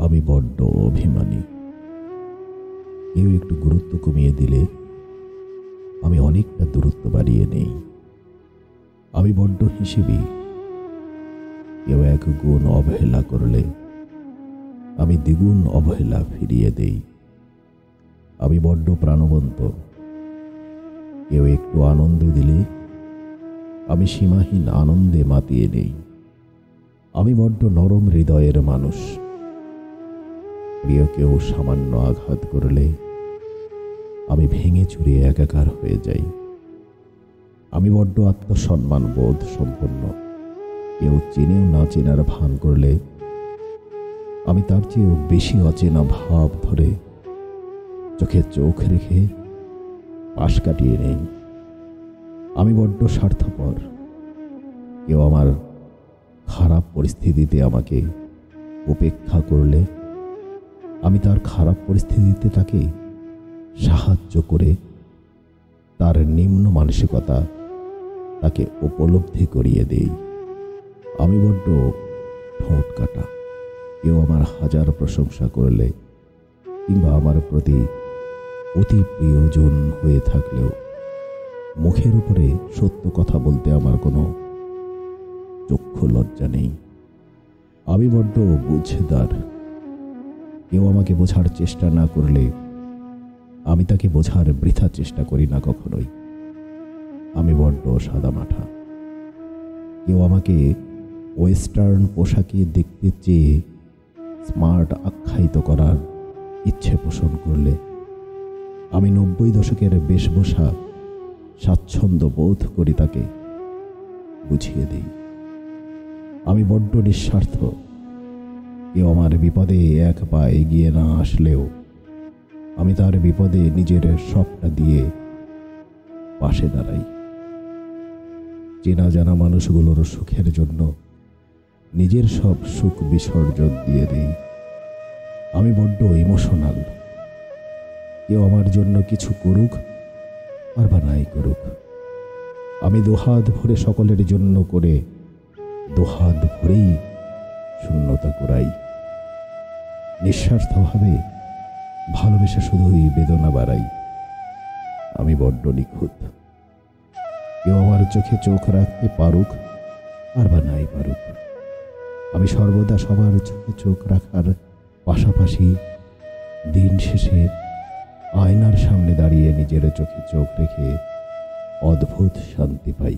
আমি বড্ড অভিমানী। কেউ একটু গুরুত্ব কমিয়ে দিলে আমি অনেকটা দূরত্ব বাড়িয়ে নেই। আমি বড্ড হিসেবি। কেউ এক গুণ অবহেলা করলে আমি দ্বিগুণ অবহেলা ফিরিয়ে দেই। আমি বড্ড প্রাণবন্ত। কেউ একটু আনন্দ দিলে আমি সীমাহীন আনন্দে মাতিয়ে নেই। আমি বড্ড নরম হৃদয়ের মানুষ। প্রিয় কেউ সামান্য আঘাত করলে আমি ভেঙে চুরে একাকার হয়ে যাই। আমি বড্ড আত্মসম্মান বোধ সম্পন্ন। কেউ চেনেও না চেনার ভান করলে আমি তার চেয়েও বেশি অচেনা ভাব ধরে চোখে চোখ রেখে পাশ কাটিয়ে নেই। আমি বড্ড স্বার্থপর। কেউ আমার খারাপ পরিস্থিতিতে আমাকে উপেক্ষা করলে আমি তার খারাপ পরিস্থিতিতে তাকে সাহায্য করে তার নিম্ন মানসিকতা তাকে উপলব্ধি করিয়ে দেই। আমি বড্ড ঠোঁট কাটা। কেউ আমার হাজার প্রশংসা করলে কিংবা আমার প্রতি অতি প্রিয়জন হয়ে থাকলেও মুখের উপরে সত্য কথা বলতে আমার কোনো চক্ষু লজ্জা নেই। আমি বড্ড বুঝদার। কেউ আমাকে বোঝার চেষ্টা না করলে আমি তাকে বোঝার বৃথা চেষ্টা করি না কখনোই। আমি বড্ড সাদামাঠা। কেউ আমাকে ওয়েস্টার্ন পোশাকে দেখতে চেয়ে স্মার্ট আখ্যায়িত করার ইচ্ছে পোষণ করলে আমি 90 দশকের বেশভূষা স্বাচ্ছন্দ্য বোধ করি তাকে বুঝিয়ে দিই। আমি বড্ড নিঃস্বার্থ। কেউ আমার বিপদে এক পা এগিয়ে না আসলেও আমি তার বিপদে নিজের সবটা দিয়ে পাশে দাঁড়াই। চেনা জানা মানুষগুলোর সুখের জন্য নিজের সব সুখ বিসর্জন দিয়ে দিই। আমি বড্ড ইমোশনাল। কেউ আমার জন্য কিছু করুক আর বা নাই করুক আমি দুহাত ভরে সকলের জন্য করে দুহাত ভরেই শূন্যতা কুড়াই। নিঃস্বার্থভাবে ভালোবেসে শুধুই বেদনা বাড়াই। আমি বড্ড নিখুঁত। কেউ আমার চোখে চোখ রাখতে পারুক আর বা নাই পারুক আমি সর্বদা সবার চোখে চোখ রাখার পাশাপাশি দিন শেষে আয়নার সামনে দাঁড়িয়ে নিজের চোখে চোখ রেখে অদ্ভুত শান্তি পাই।